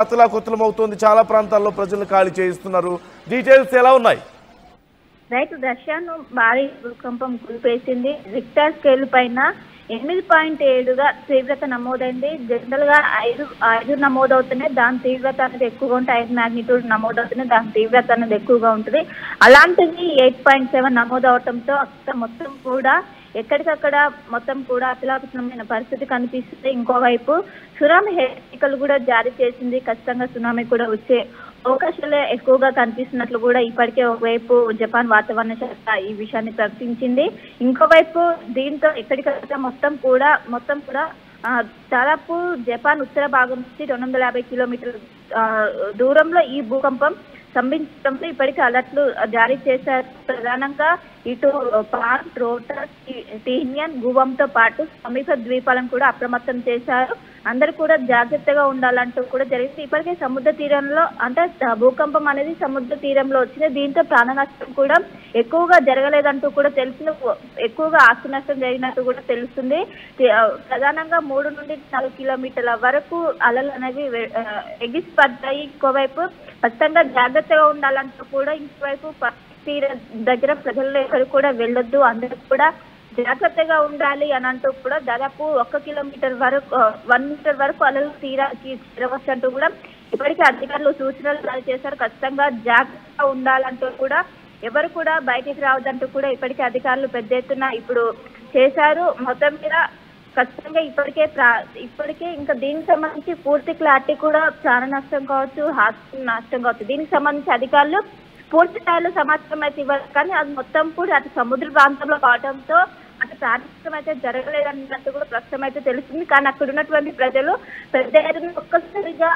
అతలాకుతలమవుతోంది. చాలా ప్రాంతాల్లో ప్రజలను ఖాళీ చేయిస్తున్నారు. డీటెయిల్స్ ఎలా ఉన్నాయి? రైట్, రష్యాను భారీ భూకంపం కుదిపేసింది. రిక్టర్ స్కేల్ పైన 8.7గా తీవ్రత నమోదైంది. జనరల్ గా 5 నమోదవుతున్నాయి, దాని తీవ్రత అనేది ఎక్కువగా ఉంటుంది. 5 మాగ్నిట్యూడ్ నమోదవుతున్నాయి, దాని తీవ్రత అనేది ఎక్కువగా ఉంటుంది. అలాంటిది 8.7 నమోదవటంతో అక్కడ మొత్తం కూడా ఎక్కడికక్కడ మొత్తం కూడా అతలాకుతలమైన పరిస్థితి కనిపిస్తుంది. ఇంకోవైపు సునామీ హెచ్చరికలు కూడా జారీ చేసింది. ఖచ్చితంగా సునామీ కూడా వచ్చే అవకాశాలు ఎక్కువగా కనిపిస్తున్నట్లు కూడా ఇప్పటికే ఒకవైపు జపాన్ వాతావరణ శాఖ ఈ విషయాన్ని ప్రకటించింది. ఇంకోవైపు దీంతో ఎక్కడికక్కడ మొత్తం కూడా దాదాపు జపాన్ ఉత్తర భాగం నుంచి 250 కిలోమీటర్ల దూరంలో ఈ భూకంపం సంభవించడంతో ఇప్పటికీ అలర్ట్లు జారీ చేశారు. ప్రధానంగా ఇటు పాన్, రోటర్, టీనియన్, గువంతో పాటు సమీప ద్వీపాలను కూడా అప్రమత్తం చేశారు. అందరూ కూడా జాగ్రత్తగా ఉండాలంటూ కూడా జరిగింది. ఇప్పటికే సముద్ర తీరంలో అంటే భూకంపం అనేది సముద్ర తీరంలో వచ్చింది. దీంతో ప్రాణ నష్టం కూడా ఎక్కువగా జరగలేదంటూ కూడా తెలిసింది. ఎక్కువగా ఆస్తి నష్టం జరిగినట్టు కూడా తెలుస్తుంది. ప్రధానంగా 3 నుండి 4 కిలోమీటర్ల వరకు అలలు అనేవి ఎగిసిపడ్డాయి. ఇంకోవైపు ఖచ్చితంగా జాగ్రత్తగా ఉండాలంటూ కూడా ఇంకోవైపు తీర దగ్గర ప్రజలు ఎక్కడికి కూడా వెళ్ళొద్దు, అందరూ కూడా జాగ్రత్తగా ఉండాలి అని అంటూ కూడా దాదాపు 1 కిలోమీటర్ వరకు 1 మీటర్ వరకు అలలు తీరానికి చేరవచ్చు అంటూ కూడా ఇప్పటికీ అధికారులు సూచనలు జారీ చేశారు. ఖచ్చితంగా జాగ్రత్తగా ఉండాలంటూ కూడా ఎవరు కూడా బయటికి రావద్దంటూ కూడా ఇప్పటికే అధికారులు పెద్ద ఎత్తున ఇప్పుడు చేశారు. మొత్తం మీద ఖచ్చితంగా ఇప్పటికే ఇంకా దీనికి సంబంధించి పూర్తి క్లారిటీ కూడా ప్రాణ నష్టం కావచ్చు, ఆస్తి నష్టం కావచ్చు, దీనికి సంబంధించి అధికారులు పూర్తి స్థాయిలో సమాచారం అయితే ఇవ్వాలి. కానీ అది మొత్తం కూడా అటు సముద్ర ప్రాంతంలో కావడంతో అటు ప్రాణనష్టం అయితే జరగలేదన్నట్టు కూడా ప్రస్తుతం అయితే తెలుస్తుంది. కానీ అక్కడ ఉన్నటువంటి ప్రజలు పెద్ద ఎత్తున ఒక్కసారిగా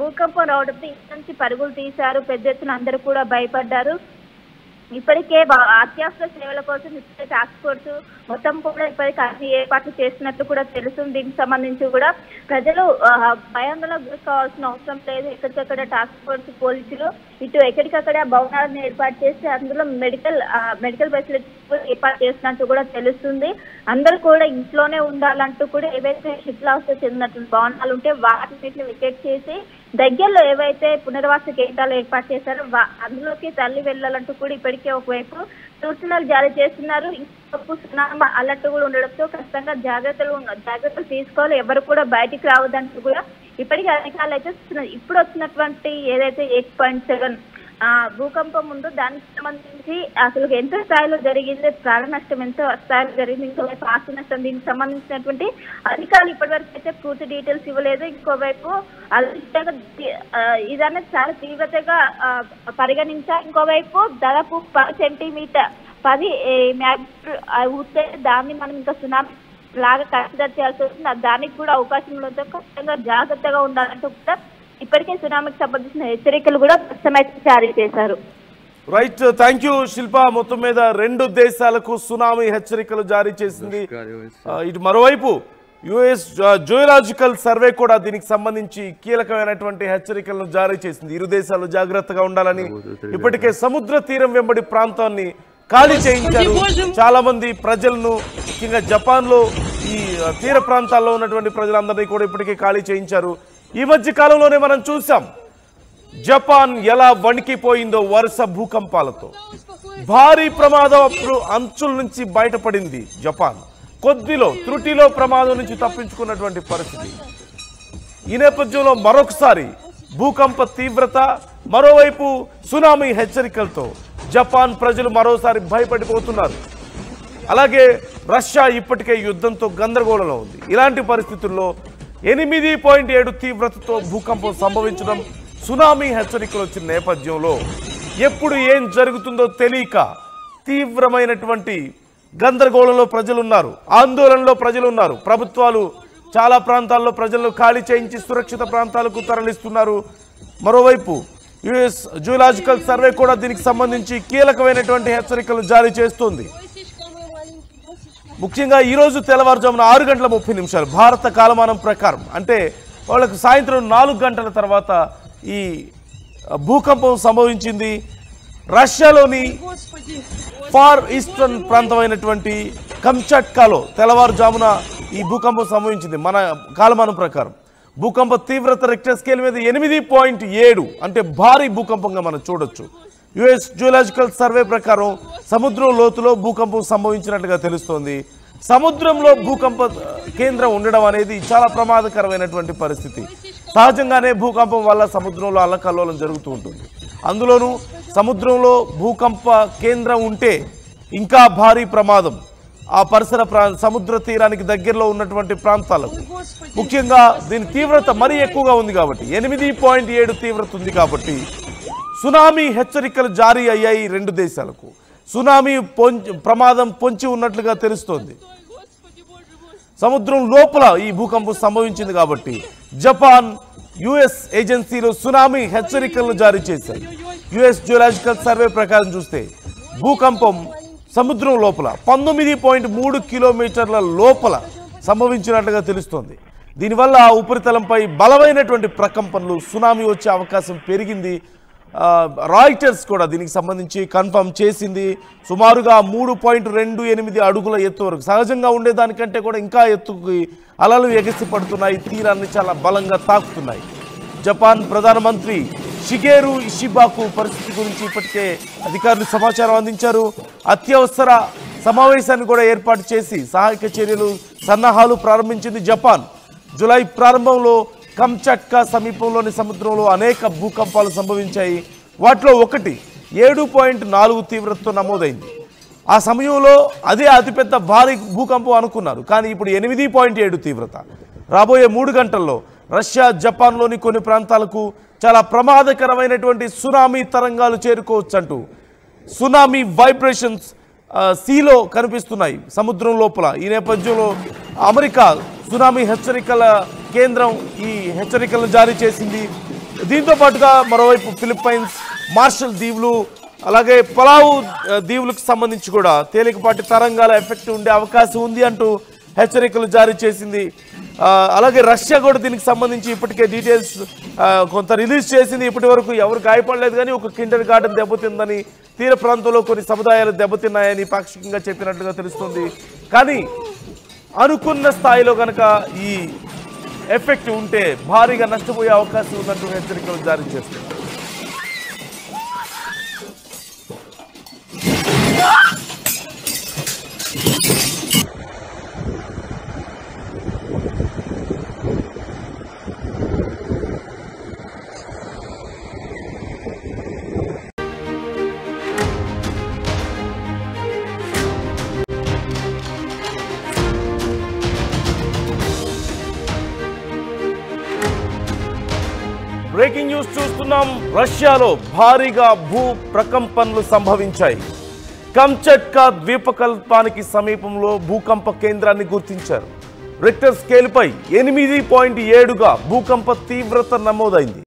భూకంపం రావడంతో ఇంటి నుంచి పరుగులు తీశారు. పెద్ద ఎత్తున అందరూ కూడా భయపడ్డారు. ఇప్పటికే అత్యవసర సేవల కోసం ఇప్పటికే టాస్క్ ఫోర్స్ మొత్తం కూడా ఇప్పటికే అన్ని ఏర్పాట్లు చేస్తున్నట్లు కూడా తెలుస్తుంది. దీనికి సంబంధించి కూడా ప్రజలు భయాందోళనకు గురి కావాల్సిన అవసరం లేదు. ఎక్కడికక్కడ టాస్క్ ఫోర్స్ పోలీసులు ఇటు ఎక్కడికక్కడ భవనాలను ఏర్పాటు చేసి అందులో మెడికల్ ఫెసిలిటీస్ కూడా ఏర్పాటు చేస్తున్నట్టు కూడా తెలుస్తుంది. అందరూ కూడా ఇంట్లోనే ఉండాలంటూ కూడా ఏవైతే శిథిలావస్థ చెందినటువంటి భవనాలు ఉంటే వాటిని వికెట్ చేసి దగ్గరలో ఏవైతే పునర్వాస కేంద్రాలు ఏర్పాటు చేశారో అందులోకి తల్లి వెళ్ళాలంటూ కూడా ఇప్పటికే ఒకవైపు సూచనలు జారీ చేస్తున్నారు. ఇంకొక సునామీ అలర్ట్ కూడా ఉండడంతో ఖచ్చితంగా జాగ్రత్తలు తీసుకోవాలి, ఎవరు కూడా బయటికి రావద్దంటూ కూడా ఇప్పటికీ అధికారులు అయితే ఇప్పుడు వచ్చినటువంటి ఏదైతే 8.7 భూకంపం ఉందో దానికి సంబంధించి అసలు ఎంత స్థాయిలో జరిగింది, ప్రాణ నష్టం ఎంత స్థాయిలో జరిగింది, ఇంకోవైపు ఆస్తి నష్టం, దీనికి సంబంధించినటువంటి అధికారులు ఇప్పటివరకు అయితే పూర్తి డీటెయిల్స్ ఇవ్వలేదు. ఇంకోవైపు ఇదన్నది చాలా తీవ్రతగా పరిగణించారు. ఇంకోవైపు దాదాపు 10 సెంటీమీటర్ 10 మ్యాగ్నిట్యూడ్ ఉంటే దాన్ని మనం ఇంకా సునామీ లాగా కన్సిడర్ చేయాల్సి వస్తుంది. దానికి కూడా అవకాశం ఉండడంతో ఖచ్చితంగా జాగ్రత్తగా ఉండాలంటూ కూడా ఇప్పటికే సునామీకి సంబంధించిన హెచ్చరికలు కూడా ప్రస్తుతం జారీ చేశారు. రైట్, థ్యాంక్ యూ శిల్ప. మొత్తం మీద 2 దేశాలకు సునామీ హెచ్చరికలు జారీ చేసింది. ఇటు మరోవైపు యుఎస్ జియోలాజికల్ సర్వే కూడా దీనికి సంబంధించి కీలకమైనటువంటి హెచ్చరికలను జారీ చేసింది. ఇరు దేశాలు జాగ్రత్తగా ఉండాలని ఇప్పటికే సముద్ర తీరం వెంబడి ప్రాంతాన్ని ఖాళీ చేయించారు. చాలా మంది ప్రజలను ముఖ్యంగా జపాన్ లో ఈ తీర ప్రాంతాల్లో ఉన్నటువంటి ప్రజలందరినీ కూడా ఇప్పటికే ఖాళీ చేయించారు. ఈ మధ్య కాలంలోనే మనం చూసాం జపాన్ ఎలా వణికిపోయిందో వరుస భూకంపాలతో. భారీ ప్రమాదం అప్పుడు అంచుల నుంచి బయటపడింది జపాన్. త్రుటిలో ప్రమాదం నుంచి తప్పించుకున్నటువంటి పరిస్థితి. ఈ నేపథ్యంలో మరొకసారి భూకంప తీవ్రత, మరోవైపు సునామీ హెచ్చరికలతో జపాన్ ప్రజలు మరోసారి భయపడిపోతున్నారు. అలాగే రష్యా ఇప్పటికే యుద్ధంతో గందరగోళంలో ఉంది. ఇలాంటి పరిస్థితుల్లో 8.7 తీవ్రతతో భూకంపం సంభవించడం, సునామీ హెచ్చరికలు వచ్చిన నేపథ్యంలో ఎప్పుడు ఏం జరుగుతుందో తెలియక తీవ్రమైనటువంటి గందరగోళంలో ప్రజలున్నారు, ఆందోళనలో ప్రజలున్నారు. ప్రభుత్వాలు చాలా ప్రాంతాల్లో ప్రజలను ఖాళీ చేయించి సురక్షిత ప్రాంతాలకు తరలిస్తున్నారు. మరోవైపు యుఎస్ జియోలాజికల్ సర్వే కూడా దీనికి సంబంధించి కీలకమైనటువంటి హెచ్చరికలు జారీ చేస్తోంది. ముఖ్యంగా ఈరోజు తెల్లవారుజామున 6:30 భారత కాలమానం ప్రకారం, అంటే వాళ్ళకు సాయంత్రం 4 గంటల తర్వాత ఈ భూకంపం సంభవించింది. రష్యాలోని ఫార్ ఈస్టర్న్ ప్రాంతమైనటువంటి కంచట్కాలో తెల్లవారుజామున ఈ భూకంపం సంభవించింది మన కాలమానం ప్రకారం. భూకంప తీవ్రత రిక్టర్ స్కేల్ మీద 8.7 అంటే భారీ భూకంపంగా మనం చూడొచ్చు. యుఎస్ జియోలాజికల్ సర్వే ప్రకారం సముద్రం లోతులో భూకంపం సంభవించినట్లుగా తెలుస్తోంది. సముద్రంలో భూకంప కేంద్రం ఉండడం అనేది చాలా ప్రమాదకరమైనటువంటి పరిస్థితి. సహజంగానే భూకంపం వల్ల సముద్రంలో అల్లకల్లోలం జరుగుతూ ఉంటుంది. అందులోనూ సముద్రంలో భూకంప కేంద్రం ఉంటే ఇంకా భారీ ప్రమాదం. ఆ పరిసర సముద్ర తీరానికి దగ్గరలో ఉన్నటువంటి ప్రాంతాలకు, ముఖ్యంగా దీని తీవ్రత మరీ ఎక్కువగా ఉంది కాబట్టి 8.7 తీవ్రత ఉంది కాబట్టి సునామీ హెచ్చరికలు జారీ అయ్యాయి. 2 దేశాలకు సునామీ ప్రమాదం పొంచి ఉన్నట్లుగా తెలుస్తోంది. సముద్రం లోపల ఈ భూకంపం సంభవించింది కాబట్టి జపాన్, యుఎస్ ఏజెన్సీలు సునామీ హెచ్చరికలను జారీ చేశాయి. యుఎస్ జియోలాజికల్ సర్వే ప్రకారం చూస్తే భూకంపం సముద్రం లోపల 19.3 కిలోమీటర్ల లోపల సంభవించినట్లుగా తెలుస్తోంది. దీనివల్ల ఉపరితలంపై బలమైనటువంటి ప్రకంపనలు, సునామీ వచ్చే అవకాశం పెరిగింది. రాయిటర్స్ కూడా దీనికి సంబంధించి కన్ఫర్మ్ చేసింది. సుమారుగా 3.28 అడుగుల ఎత్తు వరకు, సహజంగా ఉండేదానికంటే కూడా ఇంకా ఎత్తుకి అలలు ఎగసి పడుతున్నాయి. తీరాన్ని చాలా బలంగా తాకుతున్నాయి. జపాన్ ప్రధానమంత్రి షిగేరు ఇషిబాకు పరిస్థితి గురించి ఇప్పటికే అధికారులు సమాచారం అందించారు. అత్యవసర సమావేశాన్ని కూడా ఏర్పాటు చేసి సహాయక చర్యలు, సన్నాహాలు ప్రారంభించింది జపాన్. జూలై ప్రారంభంలో కంచట్కా సమీపంలోని సముద్రంలో అనేక భూకంపాలు సంభవించాయి. వాటిలో ఒకటి 7.4 తీవ్రతతో నమోదైంది. ఆ సమయంలో అదే అతిపెద్ద భారీ భూకంపం అనుకున్నారు, కానీ ఇప్పుడు 8.7 తీవ్రత. రాబోయే 3 గంటల్లో రష్యా, జపాన్లోని కొన్ని ప్రాంతాలకు చాలా ప్రమాదకరమైనటువంటి సునామీ తరంగాలు చేరుకోవచ్చంటూ సునామీ వైబ్రేషన్స్ సీలో కనిపిస్తున్నాయి సముద్రం లోపల. ఈ నేపథ్యంలో అమెరికా సునామీ హెచ్చరికల కేంద్రం ఈ హెచ్చరికలను జారీ చేసింది. దీంతో పాటుగా మరోవైపు ఫిలిప్పైన్స్, మార్షల్ దీవులు, అలాగే పలావు దీవులకు సంబంధించి కూడా తేలికపాటి తరంగాల ఎఫెక్ట్ ఉండే అవకాశం ఉంది అంటూ హెచ్చరికలు జారీ చేసింది. అలాగే రష్యా కూడా దీనికి సంబంధించి ఇప్పటికే డీటెయిల్స్ కొంత రిలీజ్ చేసింది. ఇప్పటి వరకు ఎవరు గాయపడలేదు, కానీ ఒక కిండర్ గార్డెన్ దెబ్బతిందని, తీర ప్రాంతంలో కొన్ని సముదాయాలు దెబ్బతిన్నాయని పాక్షికంగా చెప్పినట్లుగా తెలుస్తుంది. కానీ అనుకున్న స్థాయిలో కనుక ఈ ఎఫెక్ట్ ఉంటే భారీగా నష్టపోయే అవకాశం ఉన్నట్టు హెచ్చరికలు జారీ చేస్తుంది. బ్రేకింగ్ న్యూస్ చూస్తున్నాం. రష్యాలో భారీగా భూ ప్రకంపనలు సంభవించాయి. కంచట్కా ద్వీపకల్పానికి సమీపంలో భూకంప కేంద్రాన్ని గుర్తించారు. రిక్టర్ స్కేల్పై 8.7గా భూకంప తీవ్రత నమోదైంది.